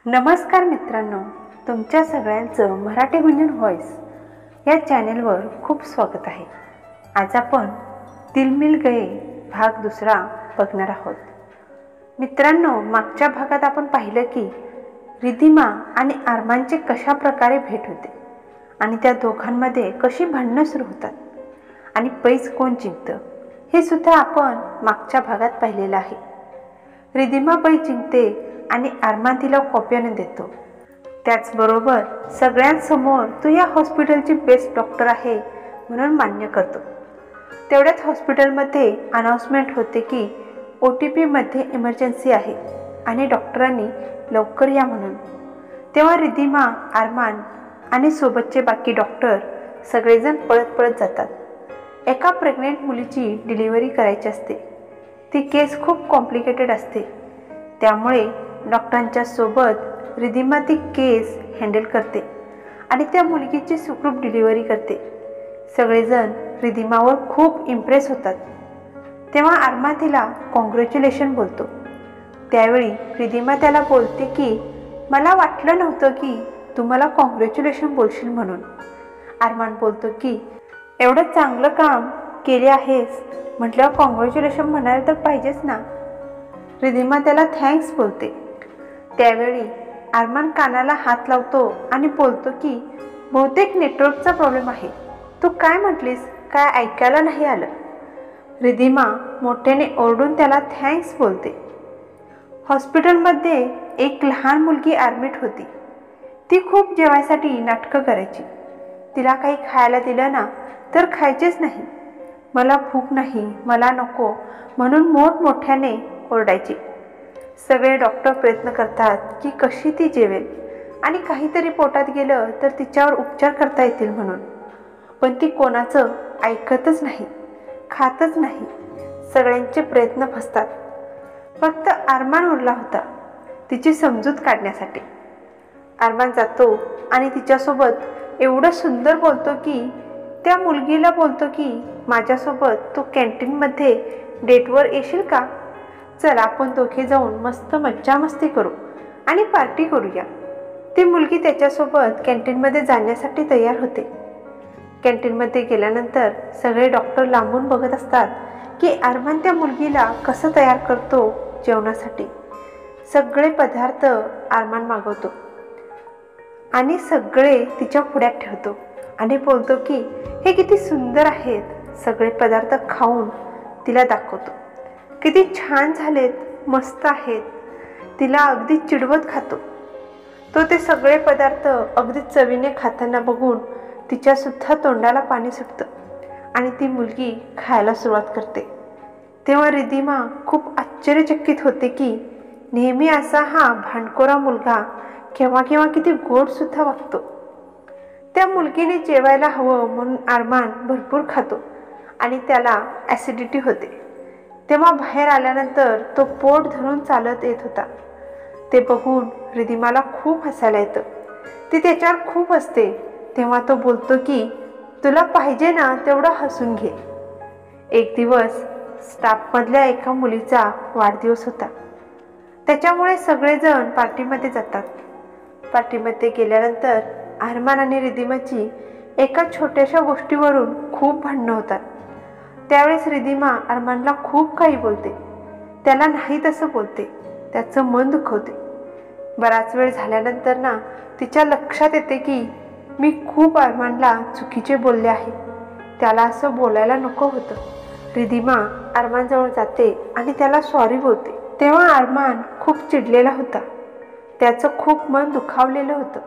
नमस्कार मित्रांनो, तुमच्या सगळ्यांचं मराठी गुंजन व्हॉइस या चॅनेलवर खूप स्वागत आहे। आज आपण दिल मिल गए भाग दुसरा बघणार आहोत। मित्रांनो, मागच्या भागात आपण पाहिलं की रिधिमा आणि अरमानची कशा प्रकारे भेट होते आणि त्या दोघांमध्ये कशी भांडणं सुरू होतात आणि पैस कोण जिंकतं हे सुद्धा आपण मागच्या भागात पाहिलेलं आहे। रिधिमा पैस जिंकते आणि अरमान तिला कॉपी आणून देतो। त्याचबरोबर सगळ्यांसमोर तू या हॉस्पिटलची बेस्ट डॉक्टर आहे म्हणून मान्य करतो। तेवढ्यात हॉस्पिटलमध्ये अनाउन्समेंट होते की OTP मध्ये इमर्जन्सी आहे आणि डॉक्टरांनी लवकर या म्हणून। तेव्हा रिधिमा, अरमान आणि सोबतचे बाकी डॉक्टर सगळेजण पळत पळत जातात। एका प्रेग्नेंट मुलीची डिलिव्हरी करायची असते। ती केस खूप कॉम्प्लिकेटेड असते, त्यामुळे डॉक्टरांच्या सोबत रिधिमा ती केस हँडल करते आणि त्या मुलगीची सुखरूप डिलिव्हरी करते। सगळेजण रिधिमावर खूप इम्प्रेस होतात। तेव्हा अरमान तिला कॉंग्रॅच्युलेशन बोलतो। त्यावेळी रिधिमा त्याला बोलते की मला वाटलं नव्हतं की तू मला कॉंग्रॅच्युलेशन बोलशील म्हणून। अरमान बोलतो की एवढं चांगलं काम केले आहेस म्हटल्यावर कॉंग्रॅच्युलेशन म्हणायला तर पाहिजेच ना। रिधिमा त्याला थँक्स बोलते। त्यावेळी अरमान कानाला हात लावतो आणि बोलतो की बहुतेक नेटवर्कचा प्रॉब्लेम आहे। तू काय म्हटलीस, काय ऐकायला नाही आलं। रिधिमा मोठ्याने ओरडून त्याला थँक्स बोलते। हॉस्पिटलमध्ये एक लहान मुलगी ॲडमिट होती। ती खूप जेवायसाठी नाटकं करायची। तिला काही खायला दिलं ना तर खायचेच नाही। मला भूक नाही, मला नको म्हणून मोठमोठ्याने ओरडायची। सगळे डॉक्टर प्रयत्न करतात की कशी ती जेवेल आणि काहीतरी पोटात गेलं तर तिच्यावर उपचार करता येतील म्हणून, पण ती कोणाचं ऐकतच नाही, खातच नाही। सगळ्यांचे प्रयत्न फसतात। फक्त अरमान उरला होता तिची समजूत काढण्यासाठी। अरमान जातो आणि तिच्यासोबत एवढं सुंदर बोलतो की त्या मुलगीला बोलतो की माझ्यासोबत तू कॅन्टीनमध्ये डेटवर येशील का? चल आपण दोघे जाऊन मस्त मज्जा मस्ती करू आणि पार्टी करूया। ती मुलगी त्याच्यासोबत कॅन्टीनमध्ये जाण्यासाठी तयार होते। कॅन्टीनमध्ये गेल्यानंतर सगळे डॉक्टर लांबून बघत असतात की अरमान त्या मुलगीला कसं तयार करतो जेवणासाठी। सगळे पदार्थ अरमान मागवतो आणि सगळे तिच्या पुढ्यात ठेवतो आणि बोलतो की हे किती सुंदर आहेत। सगळे पदार्थ खाऊन तिला दाखवतो, किती छान झालेत, मस्त आहेत। तिला अगदी चिडवत खातो। तो ते सगळे पदार्थ अगदी चवीने खाताना बघून तिच्यासुद्धा तोंडाला पाणी सुटतं आणि ती मुलगी खायला सुरुवात करते। तेव्हा रिधिमा खूप आश्चर्यचकित होते की नेहमी असा हा भांडखोरा मुलगा केव्हा केव्हा किती गोडसुद्धा वागतो। त्या मुलगीने जेवायला हवं म्हणून अरमान भरपूर खातो आणि त्याला ॲसिडिटी होते। तेव्हा बाहेर आल्यानंतर तो पोट धरून चालत येत होता। ते बघून रिधिमाला खूप हसायला येतं। ती त्याच्यावर खूप हसते। तेव्हा तो बोलतो की तुला पाहिजे ना तेवढं हसून घे। एक दिवस स्टाफमधल्या एका मुलीचा वाढदिवस होता, त्याच्यामुळे सगळेजण पार्टीमध्ये जातात। पार्टीमध्ये गेल्यानंतर अरमान आणि रिधिमाची एका छोट्याशा गोष्टीवरून खूप भांडणं होतात। त्यावेळेस रिधिमा अरमानला खूप काही बोलते, त्याला नाही तसं बोलते, त्याचं मन दुखवते। बराच वेळ झाल्यानंतर ना तिच्या लक्षात येते की मी खूप अरमानला चुकीचे बोलले आहे, त्याला असं बोलायला नको होतं। रिधिमा अरमानजवळ जाते आणि त्याला सॉरी बोलते। तेव्हा अरमान खूप चिडलेला होता, त्याचं खूप मन दुखावलेलं होतं,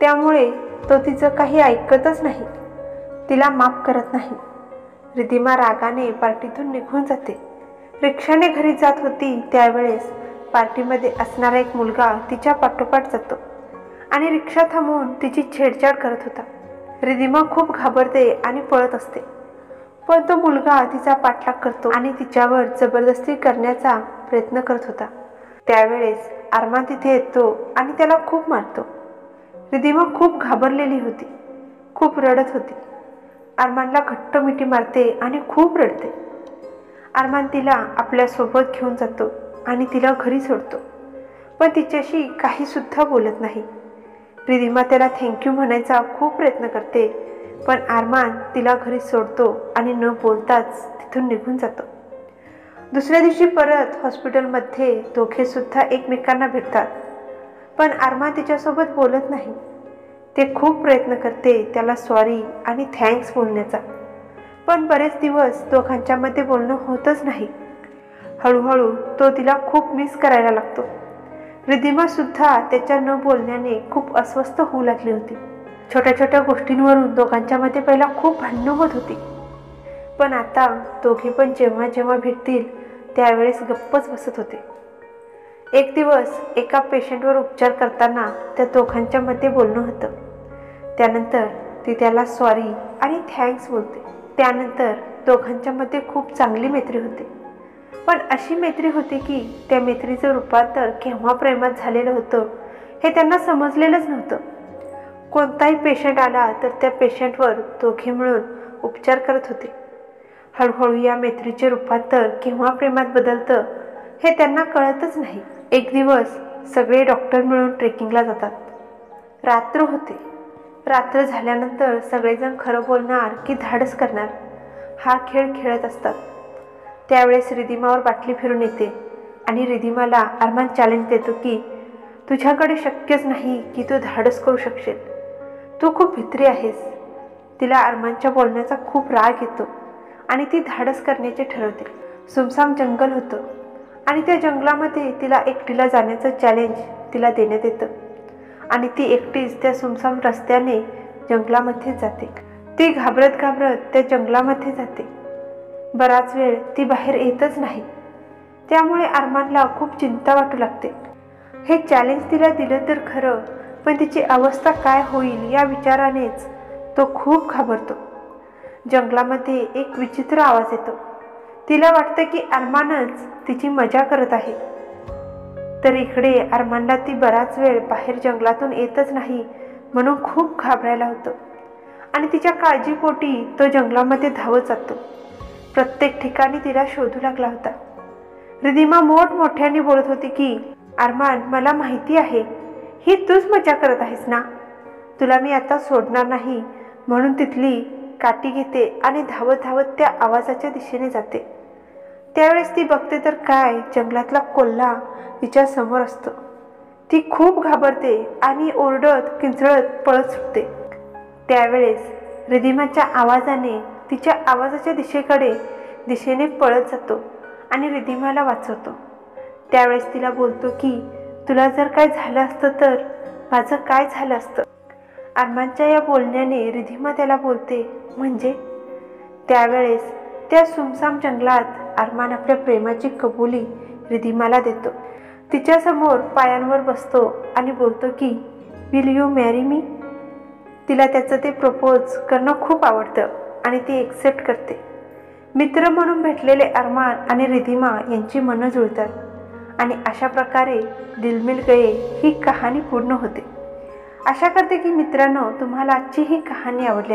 त्यामुळे तो तिचं काही ऐकतच नाही, तिला माफ करत नाही। रिधिमा रागाने पार्टीतून निघून जाते। रिक्षाने घरी जात होती त्यावेळेस पार्टीमध्ये असणारा एक मुलगा तिच्या पाठोपाठ जातो आणि रिक्षा थांबवून तिची छेडछाड करत होता। रिधिमा खूप घाबरते आणि पळत असते, पण तो मुलगा तिचा पाठलाग करतो आणि तिच्यावर जबरदस्ती करण्याचा प्रयत्न करत होता। त्यावेळेस अरमान तिथे येतो आणि त्याला खूप मारतो। रिधिमा खूप घाबरलेली होती, खूप रडत होती। अरमानला घट्ट मिठी मारते आणि खूप रडते। अरमान तिला आपल्यासोबत घेऊन जातो आणि तिला घरी सोडतो। पण तिच्याशी काहीसुद्धा बोलत नाही. रिधिमा त्याला थँक्यू म्हणायचा खूप प्रयत्न करते, पण अरमान तिला घरी सोडतो आणि न बोलताच तिथून निघून जातो. दुसऱ्या दिवशी परत हॉस्पिटलमध्ये दोघेसुद्धा एकमेकांना भेटतात, पण अरमान तिच्यासोबत बोलत नाही. ते खूप प्रयत्न करते त्याला सॉरी आणि थँक्स बोलण्याचा, पण बरेच दिवस दोघांच्यामध्ये बोलणं होतच नाही. हळूहळू तो तिला खूप मिस करायला लागतो. रिधिमासुद्धा त्याच्या न बोलण्याने खूप अस्वस्थ होऊ लागली होती. छोट्या छोट्या गोष्टींवरून दोघांच्यामध्ये पहिला खूप भांडणं होत होती, पण आता दोघे पण जेव्हा जेव्हा भेटतील त्यावेळेस गप्पच बसत होते. एक दिवस एका पेशंटवर उपचार करताना त्या दोघांच्यामध्ये बोलणं होतं. त्यानंतर ती त्याला सॉरी आणि थँक्स बोलते. त्यानंतर दोघांच्यामध्ये खूप चांगली मैत्री होते, पण अशी मैत्री होती की त्या मैत्रीचं रूपांतर केव्हा प्रेमात झालेलं होतं हे त्यांना समजलेलंच नव्हतं. कोणताही पेशंट आला तर त्या पेशंटवर दोघे मिळून उपचार करत होते. हळूहळू या मैत्रीचे रूपांतर केव्हा प्रेमात बदलतं हे त्यांना कळतच नाही. एक दिवस सगळे डॉक्टर मिळून ट्रेकिंगला जातात. रात्र होते. रात्र झाल्यानंतर सगळेजण खरं बोलणार की धाडस करणार हा खेळ खेळत असतात. त्यावेळेस रिधिमावर बाटली फिरून येते आणि रिधिमाला अरमान चॅलेंज देतो की तुझ्याकडे शक्यच नाही की तू धाडस करू शकशील, तू खूप भित्री आहेस. तिला अरमानच्या बोलण्याचा खूप राग येतो आणि ती धाडस करण्याचे ठरवते. सुमसाम जंगल होतं आणि त्या जंगलामध्ये तिला एकटीला जाण्याचं चॅलेंज तिला देण्यात येतं आणि ती एकटीच त्या सुमसाम रस्त्याने जंगलामध्ये जाते. ती घाबरत घाबरत त्या जंगलामध्ये जाते. बराच वेळ ती बाहेर येतच नाही. त्यामुळे अरमानला खूप चिंता वाटू लागते. हे चॅलेंज तिला दिलं तर खरं, पण तिची अवस्था काय होईल या विचारानेच तो खूप घाबरतो. जंगलामध्ये एक विचित्र आवाज येतो. तिला वाटतं की अरमानच तिची मजा करत आहे. तर इकडे अरमानला ती बराच वेळ बाहेर जंगलातून येतच नाही म्हणून खूप घाबरायला होतं आणि तिच्या काळजीपोटी तो जंगलामध्ये धावत जातो. प्रत्येक ठिकाणी तिला शोधू लागला होता. रिधिमा मोठमोठ्याने बोलत होती की अरमान, मला माहिती आहे ही तूच मजा करत आहेस ना, तुला मी आता सोडणार नाही. म्हणून तिथली काठी घेते आणि धावत धावत त्या आवाजाच्या दिशेने जाते. त्यावेळेस ती बघते तर काय, जंगलातला कोल्हा तिच्या समोर असतो. ती खूप घाबरते आणि ओरडत किंचळत पळत सुटते. त्यावेळेस रिधिमाच्या आवाजाने तिच्या आवाजाच्या दिशेने पळत जातो आणि रिधिमाला वाचवतो. त्यावेळेस तिला बोलतो की तुला जर काय झालं असतं तर माझं काय झालं असतं. अरमानच्या या बोलण्याने रिधिमा त्याला बोलते म्हणजे. त्यावेळेस त्या सुमसाम जंगलात अरमान आपल्या प्रेमाची कबुली रिधिमाला देतो. तिच्यासमोर पायांवर बसतो आणि बोलतो की विल यू मॅरी मी. तिला त्याचं ते प्रपोज करणं खूप आवडतं आणि ती एक्सेप्ट करते. मित्र म्हणून भेटलेले अरमान आणि रिधिमा यांची मनं जुळतात आणि अशा प्रकारे दिल मिल गए ही कहाणी पूर्ण होते. आशा करते की मित्रांनो तुम्हाला आजची ही कहाणी आवडली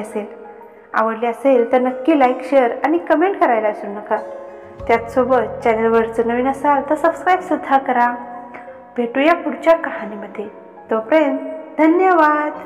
असेल तर नक्की लाईक, शेअर आणि कमेंट करायला विसरू नका. त्याचसोबत चॅनलवर जर नवीन असाल तर सबस्क्राईबसुद्धा करा. भेटूया पुढच्या कहाणीमध्ये. तोपर्यंत धन्यवाद.